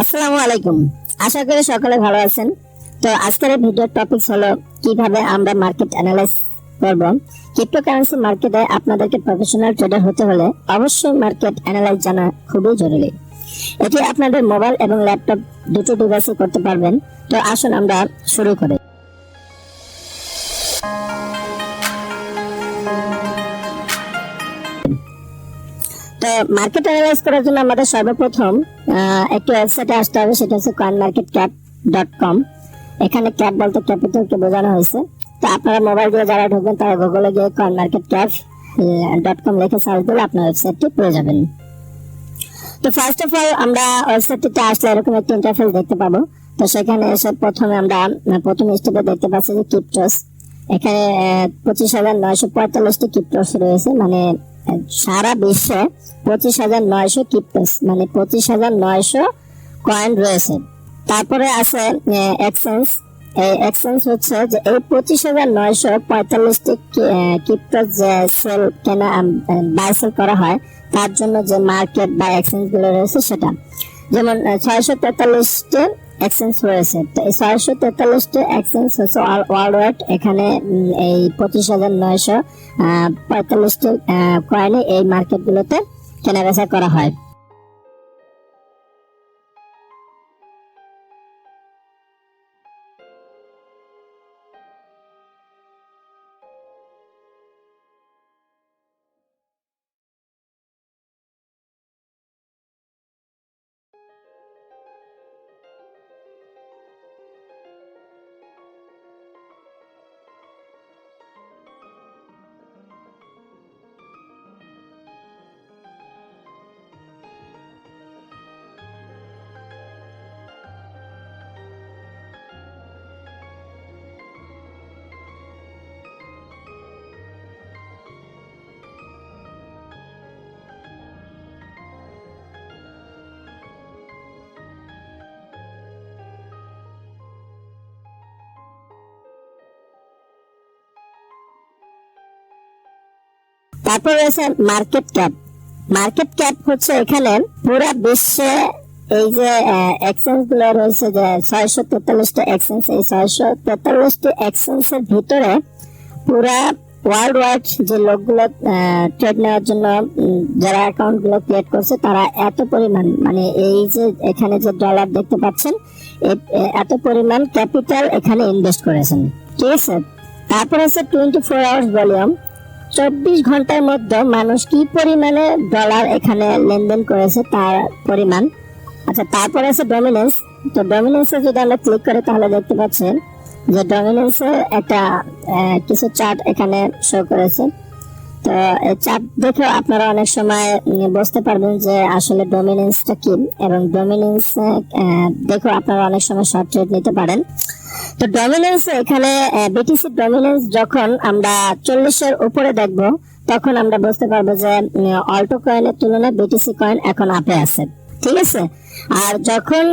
আসসালামু আলাইকুম। আশা করি সকলে ভালো আছেন। তো আজকের ভিডিওর টপিক হলো কিভাবে আমরা মার্কেট অ্যানালাইজ করব। ক্রিপ্টোকারেন্সি মার্কেটে আপনাদেরকে প্রফেশনাল ট্রেডার হতে হলে অবশ্যই মার্কেট অ্যানালাইজ জানা খুবই জরুরি। এটি আপনাদের মোবাইল এবং ল্যাপটপ দুটো ডিভাইসে করতে পারবেন। তো আসুন আমরা শুরু করি। তো মার্কেট অ্যানালাইজ করার জন্য আমাদের সর্বপ্রথম একটি ওয়েবসাইটে আসতে হবে, সেটা হচ্ছে coinmarketcap.com। এখানে ক্যাপ বলতে ক্যাপিটালকে বোঝানো হয়েছে। তো আপনারা মোবাইল দিয়ে যারা ঢুকবেন তারা গুগলে গিয়ে coinmarketcap.com লিখে সার্চ দিলে আপনার ওয়েবসাইটটি পেয়ে যাবেন। তো ফার্স্ট অফ অল আমরা ওয়েবসাইটটিতে আসলে এরকম একটা ইন্টারফেস দেখতে পাবো। তো সেখানে এসে প্রথমে আমরা প্রথম স্টেপে দেখতে পাচ্ছি যে ক্রিপ্টোস। এখানে 25,945টি ক্রিপ্টোস রয়েছে, মানে সারা বিশ্বে 25,900 ক্রিপ্টোস, মানে 25,900 কয়েন রয়েছে। তারপরে আছে এক্সচেঞ্জ। এই এক্সচেঞ্জ হচ্ছে যে এই 25,945টি ক্রিপ্টোস যে সেল কেনা বাই সেল করা হয় তার জন্য যে মার্কেট বা এক্সচেঞ্জ গুলো রয়েছে সেটা, যেমন 643টি এক্সচেঞ্জ রয়েছে। তো এই 643টি এক্সচেঞ্জ হচ্ছে ওয়ার্ল্ড ওয়াইড। এখানে এই 25,945টি কয়েনে এই মার্কেট গুলোতে কেনাবেচা করা হয়। তারপর রয়েছে মার্কেট ক্যাপ। মার্কেট ক্যাপ হচ্ছে এখানে পুরা বিশ্বে এই যে এক্সচেঞ্জ গুলো রয়েছে যে 643টি এক্সচেঞ্জ, এই 643টি এক্সচেঞ্জের ভিতরে পুরা ওয়ার্ল্ড ওয়াইড যে লোকগুলো ট্রেড নেওয়ার জন্য যারা অ্যাকাউন্ট গুলো ক্রিয়েট করছে তারা এত পরিমাণ, মানে এই যে এখানে যে ডলার দেখতে পাচ্ছেন এত পরিমাণ ক্যাপিটাল এখানে ইনভেস্ট করেছেন, ঠিক আছে। তারপর আছে 24 আওয়ার্স ভলিউম। 24 ঘন্টার মধ্যে মানুষ কি পরিমাণে ডলার এখানে লেনদেন করেছে তার পরিমাণ। আচ্ছা, তারপর আছে ডমিনেন্স। তো ডমিনেন্সে যদি আমরা ক্লিক করি তাহলে দেখতে পাচ্ছেন যে ডমিনেন্সে একটা কিছু চার্ট এখানে শো করেছে। তো এই চার্ট দেখে আপনারা অনেক সময় বুঝতে পারবেন যে আসলে ডমিনেন্সটা কি, এবং ডমিনেন্স দেখো আপনারা অনেক সময় শর্ট ট্রেড নিতে পারেন। তো ডমিনেন্স এখানে বিটিসি ডমিনেন্স যখন আমরা 40-এর উপরে দেখব তখন আমরা বুঝতে পারবো যে অল্টো কয়েনের তুলনায় বিটিসি কয়েন এখন আপে আছে, ঠিক আছে। আর যখন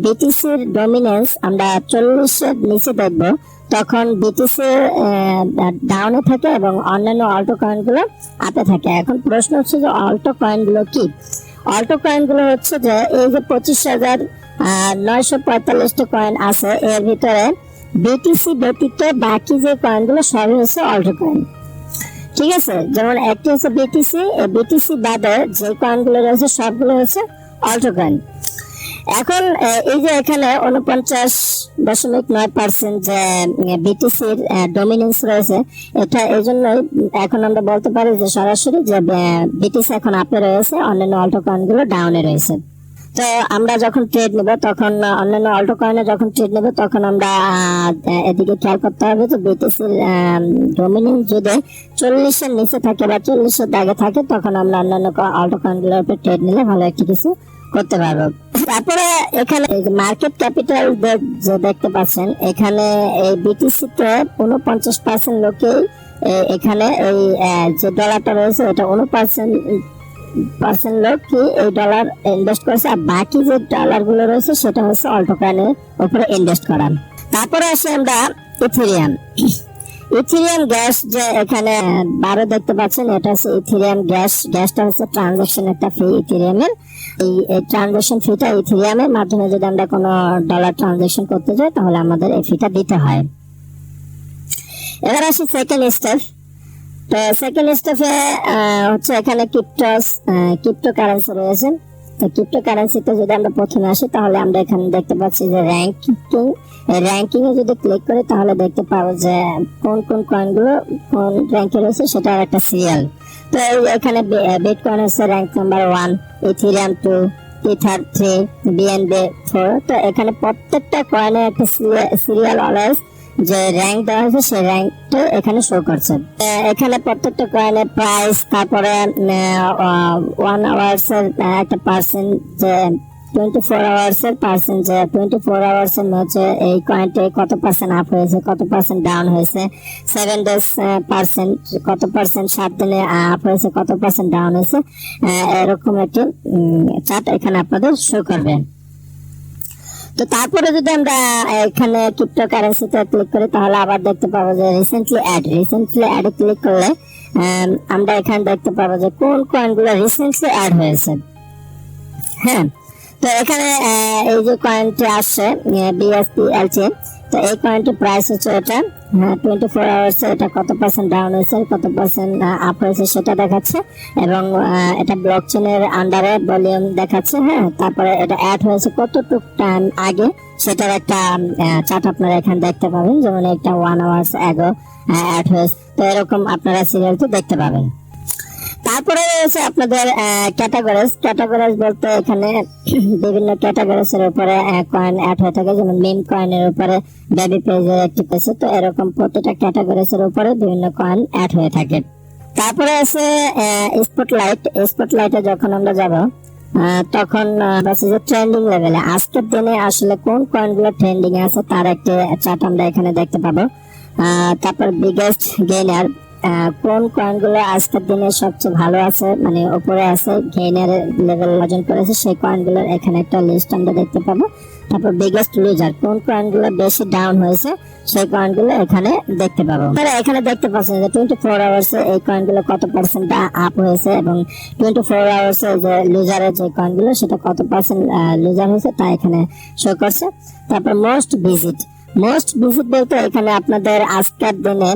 বিটিসির ডমিনেন্স আমরা 40-এর নিচে দেখব তখন বিটিসি ডাউনে থাকে এবং অন্যান্য অল্টো কয়েন গুলো আপে থাকে। এখন প্রশ্ন হচ্ছে যে অল্টো কয়েন গুলো কি? অল্টো কয়েন গুলো হচ্ছে যে এই যে 25,945টি কয়েন আছে এর ভিতরে বিটিসি ব্যতীত বাকি যে কয়েন গুলো সবই হচ্ছে অল্টো কয়েন, ঠিক আছে। যেমন একটি হচ্ছে বিটিসি, বিটিসি বাদে যে কয়েন গুলো রয়েছে সবগুলো হচ্ছে অল্টো কয়েন। এখন এই যে এখানে 49.9% যে বিটিসির ডমিনেন্স রয়েছে, এটা এই জন্য এখন আমরা বলতে পারি যে সরাসরি যে বিটিসি এখন আপে রয়েছে, অন্যান্য অল্টো কয়েন গুলো ডাউনে রয়েছে। তো আমরা যখন ট্রেড নেব তখন অন্যান্য অল্টো কয়েনে যখন ট্রেড নেব তখন আমরা এদিকে খেয়াল করতে হবে যে বিটিসির ডমিনেন্স যদি 40-এর নিচে থাকে বা 40-এর দাগে থাকে তখন আমরা অন্যান্য অল্টো কয়েন গুলোর উপর ট্রেড নিলে ভালো একটি কিছু করতে পারবো। তারপরে এখানে মার্কেট ক্যাপিটাল যে দেখতে পাচ্ছেন এখানে এই বিটিসি তে 49% লোকেই এখানে এই যে ডলারটা রয়েছে এটা 49% লোক কি এই ডলার ইনভেস্ট করেছে, আর বাকি যে ডলার গুলো রয়েছে সেটা হচ্ছে অল্টো কয়েনের উপরে ইনভেস্ট করা। তারপরে আসে আমরা ইথেরিয়াম। ইথেরিয়াম গ্যাস যে এখানে 12 দেখতে পাচ্ছেন, এটা হচ্ছে ইথেরিয়াম গ্যাস। গ্যাসটা হচ্ছে ট্রানজাকশন একটা ফি ইথেরিয়ামের। এই ট্রানজাকশন ফিটা ইথেরিয়ামের মাধ্যমে যদি আমরা কোনো ডলার ট্রানজাকশন করতে যাই তাহলে আমাদের এই ফিটা দিতে হয়। এবার আসি সেকেন্ড স্টেপ। তো সেকেন্ড স্টেপে হচ্ছে এখানে ক্রিপ্টো কারেন্সি রয়েছে। তো ক্রিপ্টো কারেন্সিতে যদি আমরা প্রথমে আসি তাহলে আমরা এখানে দেখতে পাচ্ছি যে র্যাঙ্কিং এ যদি ক্লিক করি তাহলে দেখতে পাবো যে কোন কোন কয়েনগুলো কোন র্যাঙ্কে রয়েছে সেটার একটা সিরিয়াল। তো এখানে বিটকয়েন হচ্ছে rank number 1, Ethereum 2, ether 3, BNB 4। তো এখানে প্রত্যেকটা কয়েনের একটা সিরিয়াল অলওয়েজ যে র্যাঙ্ক দেওয়া হয়েছে সেই র্যাঙ্কটা এখানে শো করছে। এখানে প্রত্যেকটা কয়েনের প্রাইস, তারপরে 1 আওয়ার্স এর একটা পার্সেন্ট, যে 24 আওয়ার্স এর পার্সেন্ট, যে 24 আওয়ার্স এর মধ্যে এই কয়েনটা কত পার্সেন্ট আপ হয়েছে, কত পার্সেন্ট ডাউন হয়েছে, 7 ডেজ পার্সেন্ট কত পার্সেন্ট, 7 দিনে আপ হয়েছে, কত পার্সেন্ট ডাউন হয়েছে, এরকম একটি চার্ট এখানে আপনাদের শো করবে। তো তারপরে যদি আমরা এখানে ক্রিপ্টো কারেন্সিতে ক্লিক করি তাহলে আবার দেখতে পাবো যে রিসেন্টলি অ্যাডে ক্লিক করলে আমরা এখানে দেখতে পাবো যে কোন কয়েনগুলো রিসেন্টলি অ্যাড হয়েছে। হ্যাঁ, তো এখানে এই যে কয়েনটি আসছে BSPLC, তো এই কয়েনটির প্রাইস হচ্ছে এটা 24 আওয়ার্স এটা কত পার্সেন্ট ডাউন হয়েছে, কত পার্সেন্ট আপ হয়েছে সেটা দেখাচ্ছে, এবং এটা ব্লকচেনের আন্ডারে ভলিউম দেখাচ্ছে। হ্যাঁ, তারপরে এটা অ্যাড হয়েছে কতটুকু টাইম আগে সেটার একটা চার্ট আপনারা এখানে দেখতে পাবেন, যেমন একটা 1 আওয়ার্স আগে অ্যাড হয়েছে। তো এরকম আপনারা সিরিয়ালটি দেখতে পাবেন। তারপরে রয়েছে আপনাদের ক্যাটাগরিজ বলতে এখানে বিভিন্ন ক্যাটাগরিজ এর উপরে কয়েন অ্যাড হয়ে থাকে, যেমন মিম কয়েনের উপরে বেবি পেজের একটি পেজ। তো এরকম প্রতিটা ক্যাটাগরিজ এর উপরে বিভিন্ন কয়েন অ্যাড হয়ে থাকে। তারপরে আছে স্পটলাইটে যখন আমরা যাব তখন যে ট্রেন্ডিং লেভেলে আজকের দিনে আসলে কোন কয়েনগুলো ট্রেন্ডিং আছে তার একটা চার্ট আমরা এখানে দেখতে পাবো। তারপর বিগেস্ট গেইনার, কোন কয়েনগুলো আজকের দিনে সবচেয়ে ভালো আছে, মানে উপরে আছে, গেইনার লেভেল অর্জন করেছে, সেই কয়েনগুলোর এখানে একটা লিস্ট আমরা দেখতে পাবো। তারপর বিগেস্ট লুজার, কোন কয়েনগুলো বেশি ডাউন হয়েছে সেই কয়েনগুলো এখানে দেখতে পাবো। এখানে দেখতে পাচ্ছেন যে 24 আওয়ার্সে এই কয়েনগুলো কত পার্সেন্ট আপ হয়েছে, এবং 24 আওয়ার্সে যে লুজারের যে কয়েনগুলো সেটা কত পার্সেন্ট লুজার হয়েছে তা এখানে শো করছে। তারপর মোস্ট ভিজিট বলতে এখানে আপনাদের আজকের দিনে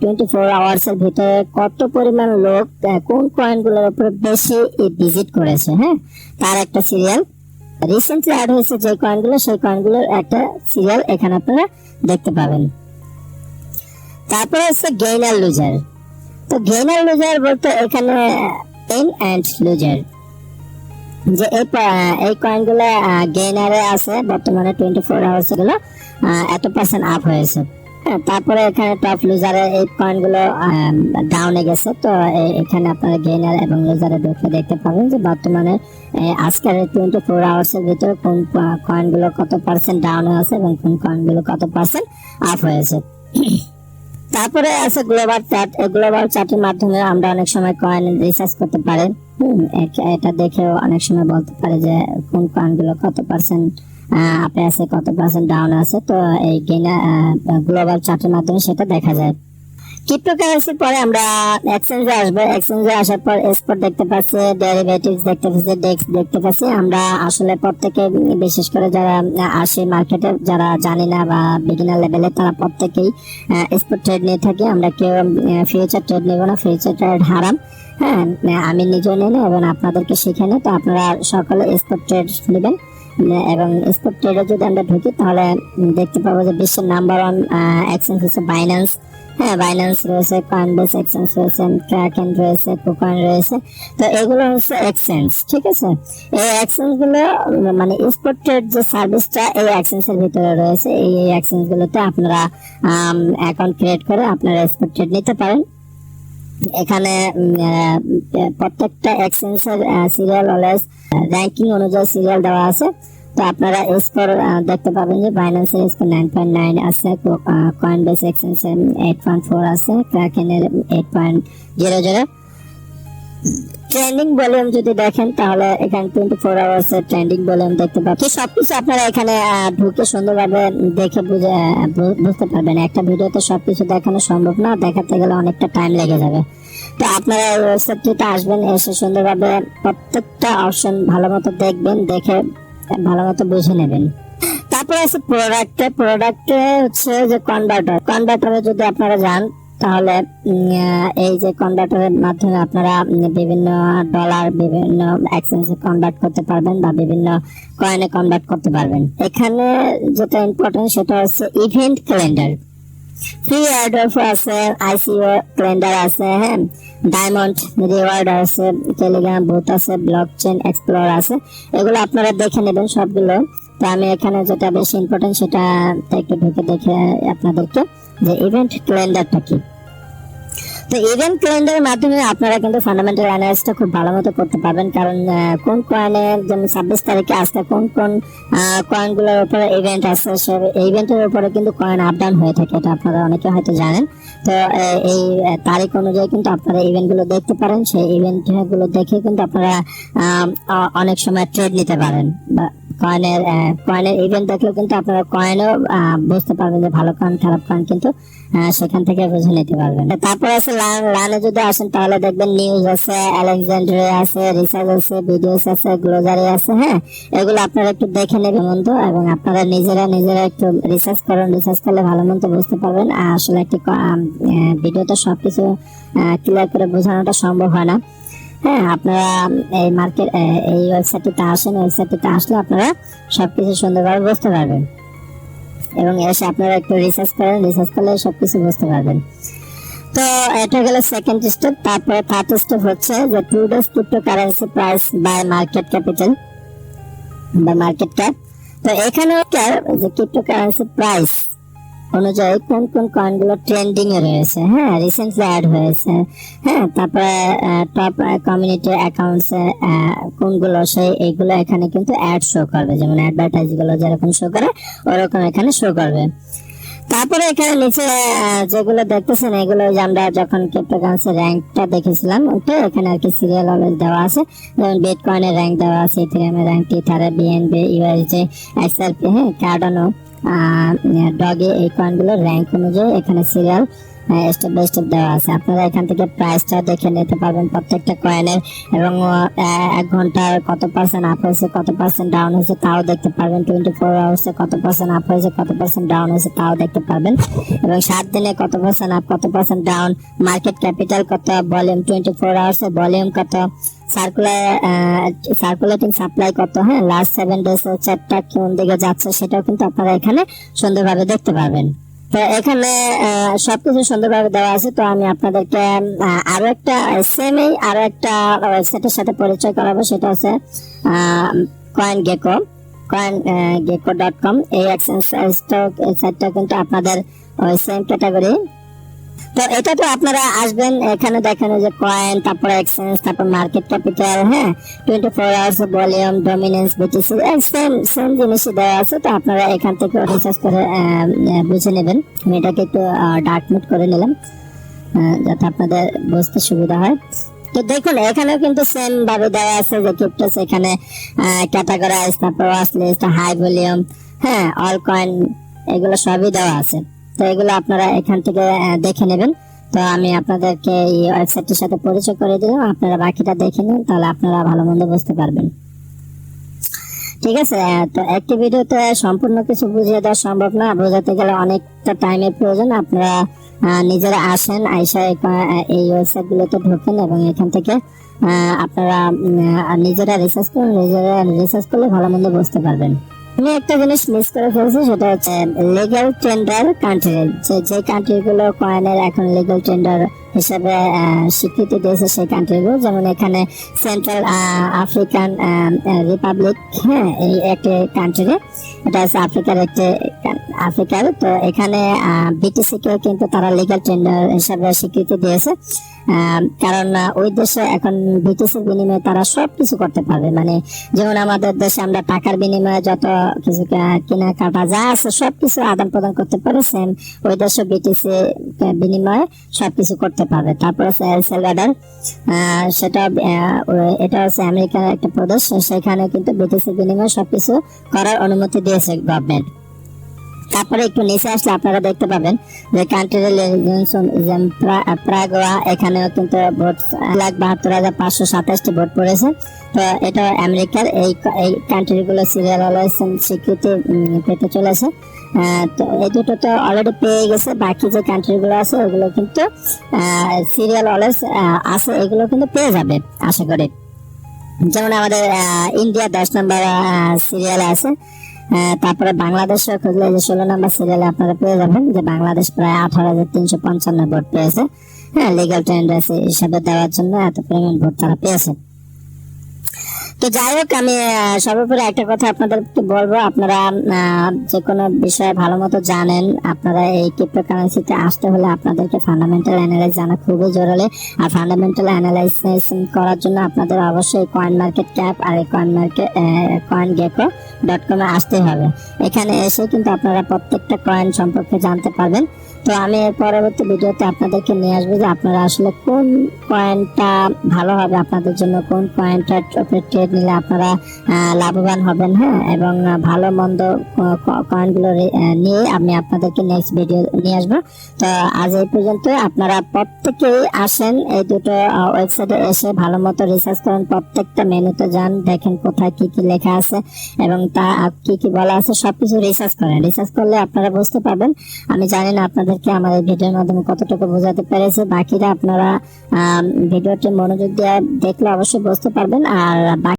24 আওয়ার্স এর ভিতরে কত পরিমাণ লোক কোন কয়েনগুলোর উপরে বেশি ভিজিট করেছে, হ্যাঁ, তার একটা সিরিয়াল। রিসেন্টলি অ্যাড হয়েছে যে কয়েনগুলো সেই কয়েনগুলোর একটা সিরিয়াল এখানে আপনারা দেখতে পাবেন। তারপরে হচ্ছে গেইনার লুজার। তো গেইনার লুজার বলতে এখানে গেইন এন্ড লুজার, যে এই কয়েনগুলো গেইনারে আছে বর্তমানে 24 আওয়ার্স গুলো এত পার্সেন্ট আপ হয়েছে। তারপরে এখানে টপ লুজারে এই কয়েনগুলো ডাউনে গেছে। তো এখানে আপনারা গেইনার এবং লুজারে ঢুকে দেখতে পাবেন যে বর্তমানে আজকের 24 আওয়ার্স এর ভিতরে কোন কয়েনগুলো কত পার্সেন্ট ডাউন হয়েছে এবং কোন কয়েনগুলো কত পার্সেন্ট আপ হয়েছে। তারপরে আছে গ্লোবাল চার্টের মাধ্যমে আমরা অনেক সময় কয়েন রিসার্চ করতে পারি। এটা দেখেও অনেক সময় বলতে পারে যে কোন কয়েনগুলো কত পার্সেন্ট আপে আছে, কত পার্সেন্ট ডাউন আছে। তো এই গ্লোবাল চার্টের মাধ্যমে সেটা দেখা যায়। ক্রিপ্টোকারেন্সির পরে আমরা এক্সচেঞ্জে আসবো। এক্সচেঞ্জে আসার পর স্পট দেখতে পাচ্ছি, ডেরিভেটিভস দেখতে পাচ্ছি, ডেক্স দেখতে পাচ্ছি। আমরা আসলে প্রত্যেকে, বিশেষ করে যারা আসে মার্কেটে, যারা জানি না বা বিগিনার লেভেলে, তারা প্রত্যেকেই স্পট ট্রেড নিয়ে থাকি। আমরা কেউ ফিউচার ট্রেড নেব না, ফিউচার ট্রেড হারাম। হ্যাঁ, আমি নিজেও নেই না এবং আপনাদেরকে শিখে নেই। তো আপনারা সকলে স্পট ট্রেড নেবেন, এবং স্পট ট্রেডে যদি আমরা ঢুকি তাহলে দেখতে পাবো যে বিশ্বের নাম্বার 1 এক্সচেঞ্জ হচ্ছে বাইন্যান্স। হ্যাঁ, বাইন্যান্স রয়েছে, কয়েনবেস এক্সচেঞ্জ রয়েছে, ক্রাকেন রয়েছে, কুকয়েন রয়েছে। তো এগুলো হচ্ছে এক্সচেঞ্জ, ঠিক আছে। এই এক্সচেঞ্জ গুলো মানে স্পট ট্রেড যে সার্ভিসটা এই এক্সচেঞ্জ এর ভিতরে রয়েছে। এই এক্সচেঞ্জ গুলোতে আপনারা অ্যাকাউন্ট ক্রিয়েট করে আপনারা স্পট ট্রেড নিতে পারেন। এখানে প্রত্যেকটা এক্সচেঞ্জের সিরিয়াল অলওয়েজ র্যাঙ্কিং অনুযায়ী সিরিয়াল দেওয়া আছে। তো আপনারা স্কোর দেখতে পাবেন যে বাইন্যান্সের স্কোর 9.9 আছে, কয়েনবেস এক্সচেঞ্জের 8.4 আছে, ক্রাকেনের 8.00। ট্রেন্ডিং ভলিউম যদি দেখেন তাহলে এখানে 24 আওয়ার্স এর ট্রেন্ডিং ভলিউম দেখতে পাচ্ছেন। সবকিছু আপনারা এখানে ঢুকে সুন্দরভাবে দেখে বুঝতে পারবেন। একটা ভিডিওতে সবকিছু দেখানো সম্ভব না, দেখাতে গেলে অনেকটা টাইম লেগে যাবে। তো আপনারা এই ওয়েবসাইটটিতে আসবেন, এসে সুন্দরভাবে প্রত্যেকটা অপশন ভালো মতো দেখবেন, দেখে ভালো মতো বুঝে নেবেন। তারপরে আছে প্রোডাক্টে হচ্ছে যে কনভার্টারে যদি আপনারা যান তাহলে এই যে কনভার্টারের মাধ্যমে আপনারা বিভিন্ন ডলার বিভিন্ন এক্সচেঞ্জে কনভার্ট করতে পারবেন বা বিভিন্ন কয়েনে কনভার্ট করতে পারবেন। এখানে যেটা ইম্পর্টেন্ট সেটা হচ্ছে ইভেন্ট ক্যালেন্ডার, ফ্রি এয়ারড্রপ আছে, আইসিও ক্যালেন্ডার আছে, হ্যাঁ, ডায়মন্ড রিওয়ার্ড আছে, টেলিগ্রাম বুথ আছে, ব্লকচেন এক্সপ্লোর আছে। এগুলো আপনারা দেখে নেবেন সবগুলো। তো আমি এখানে যেটা বেশি ইম্পর্টেন্ট সেটা একটু ঢুকে দেখে আপনাদেরকে যে ইভেন্ট ক্যালেন্ডারটা কি। তো ইভেন্ট ক্যালেন্ডারের মাধ্যমে আপনারা কিন্তু ফান্ডামেন্টাল অ্যানালাইসিসটা খুব ভালো মতো করতে পারবেন, কারণ কোন কয়েনে যেমন 26 তারিখে আজকে কোন কয়েনগুলোর উপরে ইভেন্ট আছে, সেই ইভেন্টের উপরে কিন্তু কয়েন আপ ডাউন হয়ে থাকে, এটা আপনারা অনেকে হয়তো জানেন। তো এই তারিখ অনুযায়ী কিন্তু আপনারা ইভেন্টগুলো দেখতে পারেন, সেই ইভেন্টগুলো দেখে কিন্তু আপনারা অনেক সময় ট্রেড নিতে পারেন। বা কয়েনের ইভেন্ট দেখলেও কিন্তু আপনারা কয়েনও বুঝতে পারবেন যে ভালো কয়েন খারাপ কয়েন কিন্তু সেখান থেকে বুঝে নিতে পারবেন। তারপর আছে লানে যদি আসেন তাহলে দেখবেন নিউজ আছে, আলেকজান্ড্রিয়া আছে, রিসার্চ আছে, ভিডিওস আছে, গ্লোজারি আছে, হ্যাঁ, এগুলো আপনারা একটু দেখে নেবেন মতো, এবং আপনারা নিজেরা একটু রিসার্চ করলে ভালো মতো বুঝতে পারবেন। আসলে একটি ভিডিওতে সবকিছু ক্লিয়ার করে বোঝানোটা সম্ভব হয় না। হ্যাঁ, আপনারা এই ওয়েবসাইটটিতে আসেন, ওয়েবসাইটটিতে আসলে আপনারা সবকিছু সুন্দরভাবে বুঝতে পারবেন, এবং এসে আপনারা একটু রিসার্চ করলে সবকিছু বুঝতে পারবেন। তো এটা গেল সেকেন্ড স্টেপ। তারপরে থার্ড স্টেপ হচ্ছে যে today's cryptocurrency price by market capital বা মার্কেট ক্যাপ। তো এখানে যে ক্রিপ্টোকারেন্সি প্রাইস অনুযায়ী কোন কয়েন গুলো ট্রেন্ডিং এ রয়েছে, হ্যাঁ, রিসেন্টলি অ্যাড হয়েছে, হ্যাঁ, তারপরে টপ কমিউনিটি অ্যাকাউন্টস কোনগুলো এইগুলো এখানে কিন্তু অ্যাড শো করবে, যেমন অ্যাডভার্টাইজ গুলো যেরকম শো করে ওরকম এখানে শো করবে। তারপরে এখানে নিচে যেগুলো দেখতেছেন এগুলো যে আমরা যখন ক্রিপ্টোকারেন্সি র্যাঙ্কটা দেখেছিলাম ওটা এখানে আর কি সিরিয়াল অলওয়েজ দেওয়া আছে, যেমন বিটকয়েনের র্যাঙ্ক দেওয়া আছে, ইথেরিয়ামের র্যাঙ্ক, ইথারে, বিএনবি, ইউএসডি, এক্সআরপি, হ্যাঁ, কার্ডানো, ডগে, এই কয়েনগুলোর র্যাঙ্ক অনুযায়ী এখানে সিরিয়াল স্টেপ বাই স্টেপ দেওয়া আছে। আপনারা এখান থেকে প্রাইসটা দেখে নিতে পারবেন প্রত্যেকটা কয়েনের, এবং 1 ঘন্টার কত পার্সেন্ট আপ হয়েছে, কত পার্সেন্ট ডাউন হয়েছে তাও দেখতে পারবেন, 24 আওয়ার্সে কত পার্সেন্ট আপ হয়েছে, কত পার্সেন্ট ডাউন হয়েছে তাও দেখতে পারবেন, এবং 7 দিনে কত পার্সেন্ট আপ, কত পার্সেন্ট ডাউন, মার্কেট ক্যাপিটাল কত, ভলিউম 24 আওয়ার্সে ভলিউম কত, সার্কুলেটিং সাপ্লাই কত, হ্যাঁ, লাস্ট 7 ডেজ চারটা কোন দিকে যাচ্ছে সেটাও কিন্তু আপনারা এখানে সুন্দরভাবে দেখতে পারবেন। তো এখানে সবকিছু সুন্দরভাবে দেওয়া আছে। তো আমি আপনাদেরকে আরো একটা ওয়েবসাইটের সাথে পরিচয় করাবো, সেটা হচ্ছে coingecko.com। এই সাইটটা কিন্তু আপনাদের ওই সেম ক্যাটাগরি। তো এটা তো আপনারা আসবেন, এখানে দেখেন যে কয়েন, তারপরে এক্সচেঞ্জ, তারপর মার্কেট ক্যাপিটাল, হ্যাঁ, 24 hours volume, dominance, BTC, same জিনিসই দেওয়া আছে। তো আপনারা এখান থেকে রিসার্চ করে বুঝে নেবেন। আমি এটাকে একটু ডার্ক মোড করে নিলাম যাতে আপনাদের বুঝতে সুবিধা হয়। তো দেখুন এখানেও কিন্তু সেম ভাবে দেওয়া আছে যে ক্রিপ্টোস এখানে ক্যাটাগরাইজ, তারপর ওয়াচ লিস্ট, হাই ভলিউম, হ্যাঁ, অল কয়েন, এগুলো সবই দেওয়া আছে। তো এগুলো আপনারা এখান থেকে দেখে নেবেন। তো আমি আপনাদেরকে এই ওয়েবসাইটটির সাথে পরিচয় করে দিলাম, আপনারা বাকিটা দেখে নিন, তাহলে আপনারা ভালো মন্দ বুঝতে পারবেন। ঠিক আছে। তো একটি ভিডিওতে সম্পূর্ণ কিছু বুঝিয়ে দেওয়া সম্ভব না, বোঝাতে গেলে অনেকটা টাইমের প্রয়োজন। আপনারা নিজেরা আসেন, আইসা এই ওয়েবসাইট গুলোতে ঢোকেন এবং এখান থেকে আপনারা নিজেরা রিসার্চ করলে ভালো মন্দ বুঝতে পারবেন। আমি একটা জিনিস মিস করে ফেলছি, সেটা হচ্ছে লিগ্যাল টেন্ডার কান্ট্রি, যে কান্ট্রি গুলো কয়েনের এখন লিগ্যাল টেন্ডার হিসেবে স্বীকৃতি দিয়েছে সেই কান্ট্রিগুলো, যেমন এখানে সেন্ট্রাল আফ্রিকান রিপাবলিক, হ্যাঁ, এই একটি কান্ট্রি, এটা হচ্ছে আফ্রিকার। তো এখানে বিটিসি কে কিন্তু তারা লিগ্যাল টেন্ডার হিসেবে স্বীকৃতি দিয়েছে, কারণ ওই দেশে এখন বিটিসির বিনিময়ে তারা সবকিছু করতে পারবে। মানে যেমন আমাদের দেশে আমরা টাকার বিনিময়ে যত কিছু কেনাকাটা যা আছে সবকিছু আদান প্রদান করতে পারে, সেম ওই দেশে বিটিসি বিনিময়ে সবকিছু করতে পারবে। তারপর আছে এল সালভাডর, এটা হচ্ছে আমেরিকার একটা প্রদেশ, সেখানে কিন্তু বিটিসি বিনিময়ে সবকিছু করার অনুমতি দিয়েছে গভর্নমেন্ট। তারপরে একটু নিচে আসলে আপনারা দেখতে পাবেন যে কান্ট্রি প্রাগোয়া, এখানেও কিন্তু ভোট 1,72,527টি ভোট পড়েছে। তো এটা আমেরিকার এই কান্ট্রিগুলো সিরিয়াল অলওয়েজ স্বীকৃতি পেতে চলেছে। তো এই দুটো তো অলরেডি পেয়ে গেছে, বাকি যে কান্ট্রিগুলো আছে ওগুলো কিন্তু সিরিয়াল অলওয়েজ আছে, এগুলো কিন্তু পেয়ে যাবে আশা করি। যেমন আমাদের ইন্ডিয়া 10 নম্বর সিরিয়ালে আছে। তারপরে বাংলাদেশে খুঁজলে যে 16 নম্বর সিরিয়ালে আপনারা পেয়ে যাবেন যে বাংলাদেশ প্রায় 18,355 ভোট পেয়েছে। হ্যাঁ, লিগ্যাল টেন্ডার্সি হিসাবে দেওয়ার জন্য এত পরিমাণ ভোট তারা পেয়েছে। তো যাই হোক, আমি সর্বোপরি একটা কথা আপনাদেরকে বলবো, আপনারা যে কোনো বিষয়ে ভালো মতো জানেন। আপনারা এই ক্রিপ্টোকারেন্সিতে আসতে হলে আপনাদেরকে ফান্ডামেন্টাল অ্যানালাইজ জানা খুবই জরুরি। আর ফান্ডামেন্টাল অ্যানালাইজ করার জন্য আপনাদের অবশ্যই কয়েন মার্কেট ক্যাপ আর CoinGecko.com এ আসতে হবে। এখানে এসে কিন্তু আপনারা প্রত্যেকটা কয়েন সম্পর্কে জানতে পারবেন। তো আমি পরবর্তী ভিডিওতে আপনাদেরকে নিয়ে আসবো যে আপনারা আসলে কোন কয়েনটা ভালো হবে আপনাদের জন্য, কোন কয়েনটা ট্রেড নিলে আপনারা লাভবান হবেন। হ্যাঁ, এবং ভালো মন্দ কয়েনগুলো নিয়ে আমি আপনাদেরকে নেক্সট ভিডিও নিয়ে আসবো। তো আজ এই পর্যন্ত। আপনারা প্রত্যেকেই আসেন, এই দুটো ওয়েবসাইটে এসে ভালো মতো রিসার্চ করেন, প্রত্যেকটা মেনুতে যান, দেখেন কোথায় কি কি লেখা আছে এবং তা কি কি বলা আছে, সবকিছু রিসার্চ করেন। রিসার্চ করলে আপনারা বুঝতে পারবেন। আমি জানি না আপনাদেরকে আমার এই ভিডিওর মাধ্যমে কতটুকু বোঝাতে পেরেছে, বাকিরা আপনারা ভিডিওটি মনোযোগ দিয়ে দেখলে অবশ্যই বুঝতে পারবেন। আর